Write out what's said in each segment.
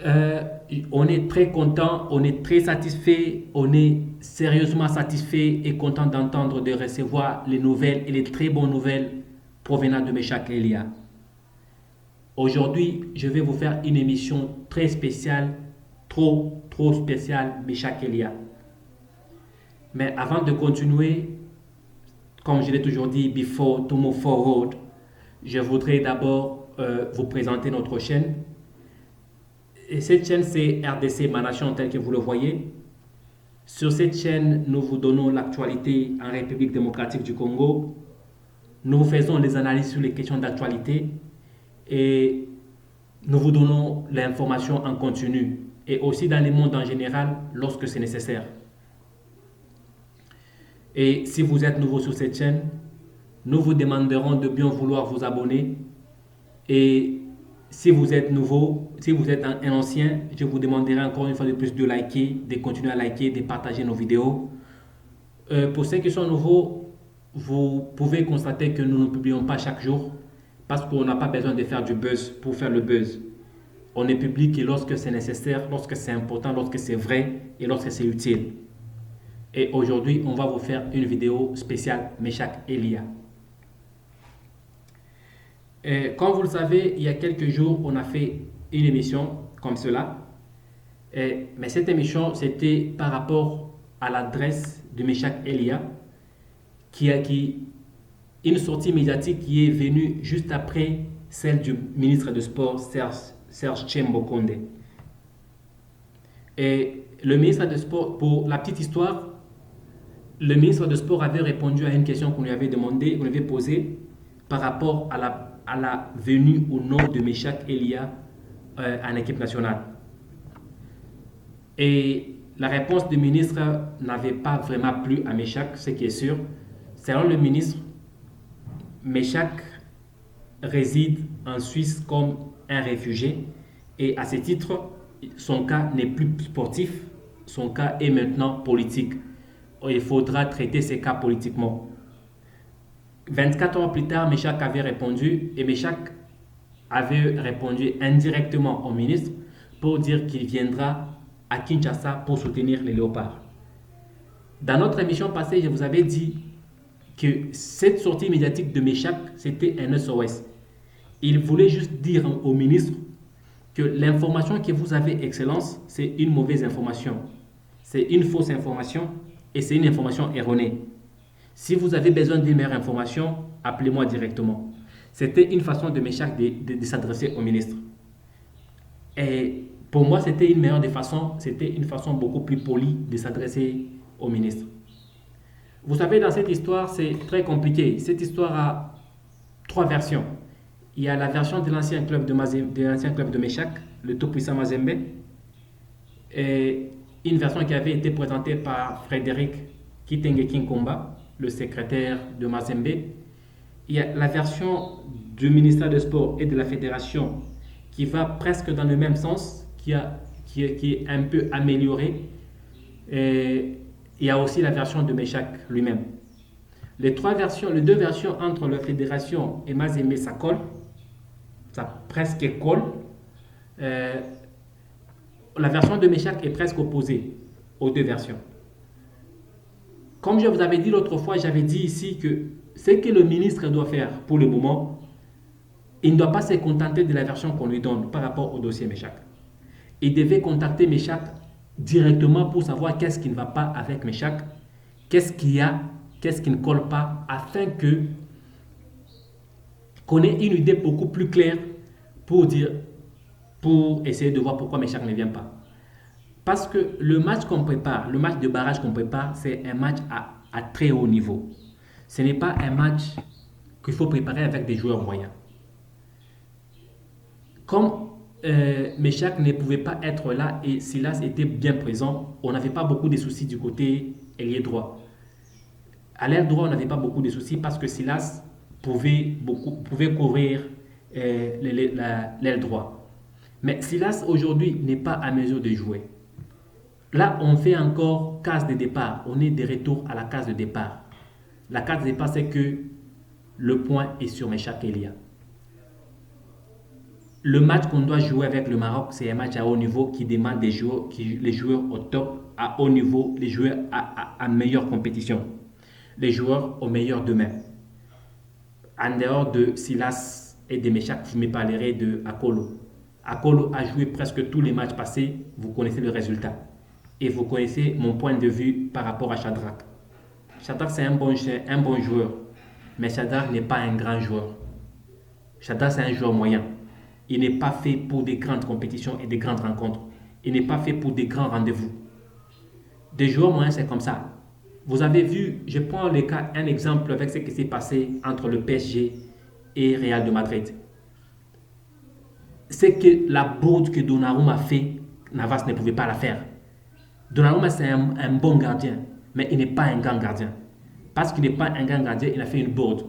Euh, on est très content, on est très satisfait, on est sérieusement satisfait et content d'entendre, de recevoir les nouvelles et les très bonnes nouvelles provenant de Meshach et Elia. Aujourd'hui, je vais vous faire une émission très spéciale, trop spéciale, Meshach et Elia. Mais avant de continuer, comme je l'ai toujours dit, before to move forward, je voudrais d'abord vous présenter notre chaîne. Et cette chaîne, c'est RDC Manation, tel que vous le voyez. Sur cette chaîne, nous vous donnons l'actualité en République démocratique du Congo. Nous vous faisons les analyses sur les questions d'actualité et nous vous donnons l'information en continu et aussi dans le monde en général lorsque c'est nécessaire. Et si vous êtes nouveau sur cette chaîne, nous vous demanderons de bien vouloir vous abonner. Et si vous êtes nouveau, si vous êtes un ancien, je vous demanderai encore une fois de plus de liker, de continuer à liker, de partager nos vidéos. Pour ceux qui sont nouveaux, vous pouvez constater que nous ne publions pas chaque jour parce qu'on n'a pas besoin de faire du buzz pour faire le buzz. On ne publie que lorsque c'est nécessaire, lorsque c'est important, lorsque c'est vrai et lorsque c'est utile. Et aujourd'hui, on va vous faire une vidéo spéciale Meshach et Elia. Comme vous le savez, il y a quelques jours, on a fait une émission comme cela. Mais cette émission, c'était par rapport à l'adresse de Meshach et Elia, une sortie médiatique qui est venue juste après celle du ministre de Sport, Serge Tchembo Konde. Et le ministre de Sport, pour la petite histoire, le ministre de Sport avait répondu à une question qu'on lui avait demandé, qu'on lui avait posée par rapport à la venue ou non de Meshach et Elia en équipe nationale. Et la réponse du ministre n'avait pas vraiment plu à Meshach, ce qui est sûr. Selon le ministre, Meshach réside en Suisse comme un réfugié et à ce titre, son cas n'est plus sportif, son cas est maintenant politique. Il faudra traiter ces cas politiquement. 24 heures plus tard, Meshach avait répondu et Meshach avait répondu indirectement au ministre pour dire qu'il viendra à Kinshasa pour soutenir les léopards. Dans notre émission passée, je vous avais dit que cette sortie médiatique de Meshach, c'était un SOS. Il voulait juste dire au ministre que l'information que vous avez, Excellence, c'est une mauvaise information. C'est une fausse information et c'est une information erronée. Si vous avez besoin d'une meilleure information, appelez-moi directement. C'était une façon de Meshach de s'adresser au ministre. Et pour moi, c'était une meilleure des façons, c'était une façon beaucoup plus polie de s'adresser au ministre. Vous savez, dans cette histoire, c'est très compliqué. Cette histoire a trois versions. Il y a la version de l'ancien club de Meshach, le tout-puissant Mazembe, et une version qui avait été présentée par Frédéric Kitenge Kinkomba, le secrétaire de Mazembe. Il y a la version du ministère des Sports et de la Fédération qui va presque dans le même sens, qui est un peu améliorée. Et il y a aussi la version de Meshach lui-même. Les deux versions entre la Fédération et Mazembe, ça colle. Ça presque colle. La version de Meshach est presque opposée aux deux versions. Comme je vous avais dit l'autre fois, j'avais dit ici que ce que le ministre doit faire pour le moment, il ne doit pas se contenter de la version qu'on lui donne par rapport au dossier Meshach. Il devait contacter Meshach directement pour savoir qu'est-ce qui ne va pas avec Meshach, qu'est-ce qu'il y a, qu'est-ce qui ne colle pas, afin qu'on ait une idée beaucoup plus claire pour essayer de voir pourquoi Meshach ne vient pas. Parce que le match qu'on prépare, le match de barrage qu'on prépare, c'est un match à très haut niveau. Ce n'est pas un match qu'il faut préparer avec des joueurs moyens. Comme Meshach ne pouvait pas être là et Silas était bien présent, on n'avait pas beaucoup de soucis du côté ailier droit. À l'aile droit, on n'avait pas beaucoup de soucis parce que Silas pouvait couvrir l'aile droit. Mais Silas aujourd'hui n'est pas à mesure de jouer. Là, on fait encore case de départ. On est de retour à la case de départ. La case de départ, c'est que le point est sur Meshach et Elia. Le match qu'on doit jouer avec le Maroc, c'est un match à haut niveau qui demande les joueurs au top, à haut niveau, les joueurs à meilleure compétition, les joueurs au meilleur demain. En dehors de Silas et de Meshak, je me parlerai de Akolo. Akolo a joué presque tous les matchs passés, vous connaissez le résultat. Et vous connaissez mon point de vue par rapport à Shadrach. Shadrach, c'est un bon joueur, mais Shadrach n'est pas un grand joueur. Shadrach, c'est un joueur moyen. Il n'est pas fait pour des grandes compétitions et des grandes rencontres. Il n'est pas fait pour des grands rendez-vous. Des joueurs moyens, c'est comme ça. Vous avez vu, je prends un exemple avec ce qui s'est passé entre le PSG et Real de Madrid. C'est que la bourde que Donnarumma a fait, Navas ne pouvait pas la faire. Donnarumma, c'est un bon gardien, mais il n'est pas un grand gardien. Parce qu'il n'est pas un grand gardien, il a fait une bourde.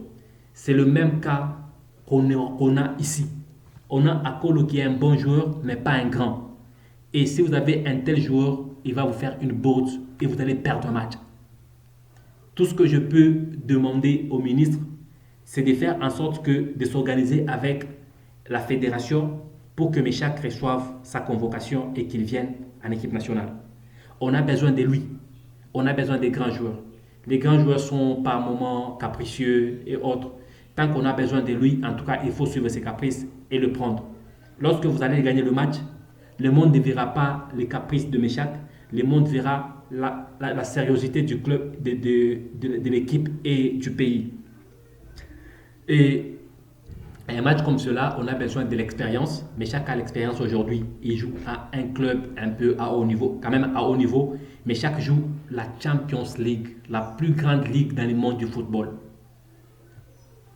C'est le même cas qu'on a ici. On a Akolo qui est un bon joueur, mais pas un grand. Et si vous avez un tel joueur, il va vous faire une bourde et vous allez perdre un match. Tout ce que je peux demander au ministre, c'est de faire en sorte de s'organiser avec la fédération pour que Meshak reçoive sa convocation et qu'il vienne en équipe nationale. On a besoin de lui. On a besoin des grands joueurs. Les grands joueurs sont par moments capricieux et autres. Tant qu'on a besoin de lui, en tout cas, il faut suivre ses caprices et le prendre. Lorsque vous allez gagner le match, le monde ne verra pas les caprices de Meshak, le monde verra la sérieuxité du club, de l'équipe et du pays. Et un match comme cela, on a besoin de l'expérience. Meshak a l'expérience aujourd'hui. Il joue à un club un peu à haut niveau, quand même à haut niveau. Meshak joue la Champions League, la plus grande ligue dans le monde du football.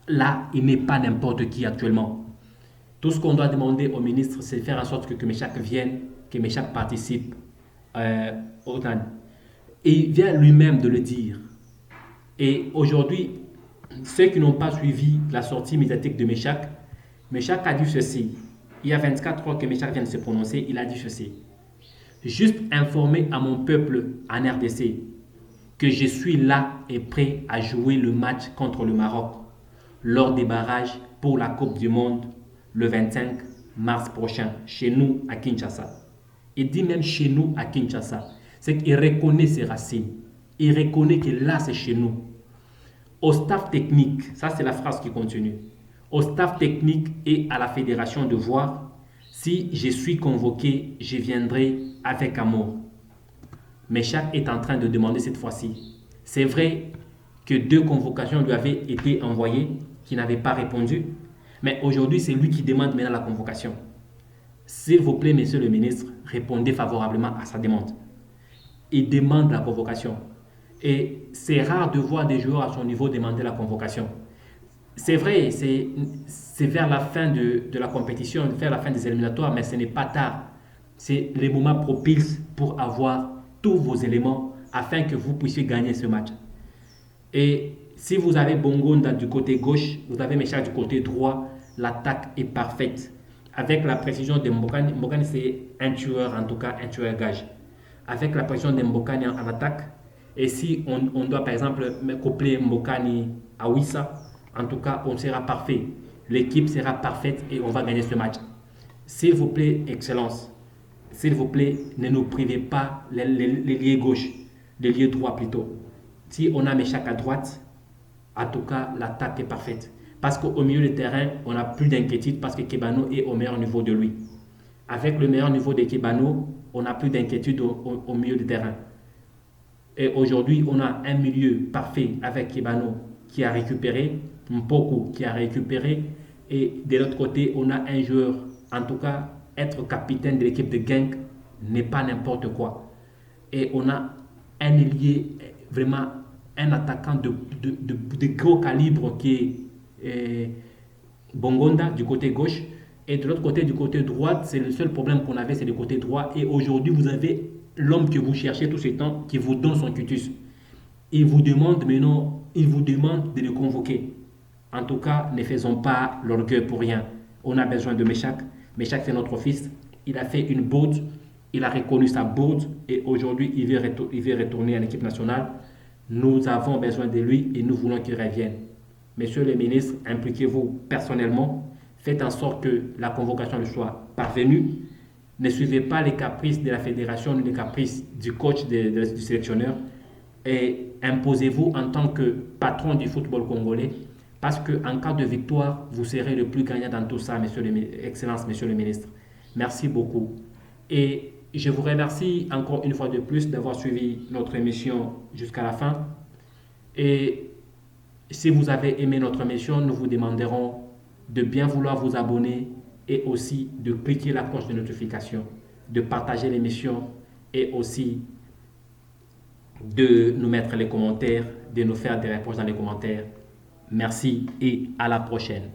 Là, il n'est pas n'importe qui actuellement. Tout ce qu'on doit demander au ministre, c'est de faire en sorte que Meshak vienne, que Meshak participe au TAN. Et il vient lui-même de le dire. Et aujourd'hui, ceux qui n'ont pas suivi la sortie médiatique de Meshak, Meshak a dit ceci. Il y a 24 heures que Meshak vient de se prononcer, il a dit ceci. Juste informer à mon peuple en RDC que je suis là et prêt à jouer le match contre le Maroc lors des barrages pour la Coupe du Monde le 25 mars prochain, chez nous à Kinshasa. Il dit même chez nous à Kinshasa. C'est qu'il reconnaît ses racines. Il reconnaît que là, c'est chez nous. Au staff technique, ça c'est la phrase qui continue, au staff technique et à la fédération de voir si je suis convoqué, je viendrai avec amour. Meshak est en train de demander cette fois-ci. C'est vrai que 2 convocations lui avaient été envoyées, qui n'avaient pas répondu, mais aujourd'hui c'est lui qui demande maintenant la convocation. S'il vous plaît, monsieur le ministre, répondez favorablement à sa demande. Il demande la convocation. Et c'est rare de voir des joueurs à son niveau demander la convocation. C'est vrai, c'est vers la fin de la compétition, vers la fin des éliminatoires, mais ce n'est pas tard. C'est le moment propice pour avoir tous vos éléments afin que vous puissiez gagner ce match. Et si vous avez Bongonda du côté gauche, vous avez Meshak du côté droit, l'attaque est parfaite. Avec la précision de Mbokani, Mbokani c'est un tueur, en tout cas un tueur gage. Avec la précision de Mbokani en attaque, et si on doit par exemple coupler Mbokani à Wissa, en tout cas on sera parfait. L'équipe sera parfaite et on va gagner ce match. S'il vous plaît, Excellence, s'il vous plaît, ne nous privez pas les liés gauche, les liés droit plutôt. Si on a Meshak à droite, en tout cas l'attaque est parfaite. Parce qu'au milieu du terrain, on n'a plus d'inquiétude parce que Kebano est au meilleur niveau de lui. Avec le meilleur niveau de Kebano, on n'a plus d'inquiétude au milieu du terrain. Et aujourd'hui, on a un milieu parfait avec Kebano qui a récupéré, Mpoko qui a récupéré, et de l'autre côté, on a un joueur, en tout cas, être capitaine de l'équipe de Genk n'est pas n'importe quoi. Et on a un ailier, vraiment un attaquant de gros calibre qui est Bongonda du côté gauche. Et de l'autre côté, du côté droit, c'est le seul problème qu'on avait, c'est le côté droit. Et aujourd'hui, vous avez l'homme que vous cherchez tout ce temps qui vous donne son cutus. Il vous demande maintenant, il vous demande de le convoquer. En tout cas, ne faisons pas l'orgueil pour rien. On a besoin de Meshak. Meshak, c'est notre fils. Il a fait une bourde. Il a reconnu sa bourde. Et aujourd'hui, il veut retourner à l'équipe nationale. Nous avons besoin de lui et nous voulons qu'il revienne. Messieurs les ministres, impliquez-vous personnellement. Faites en sorte que la convocation lui soit parvenue. Ne suivez pas les caprices de la fédération, les caprices du coach, du sélectionneur. Et imposez-vous en tant que patron du football congolais, parce qu'en cas de victoire, vous serez le plus gagnant dans tout ça, Excellence, Monsieur le ministre. Merci beaucoup. Et je vous remercie encore une fois de plus d'avoir suivi notre émission jusqu'à la fin. Et si vous avez aimé notre émission, nous vous demanderons de bien vouloir vous abonner et aussi de cliquer la cloche de notification, de partager l'émission et aussi de nous mettre les commentaires, de nous faire des réponses dans les commentaires. Merci et à la prochaine.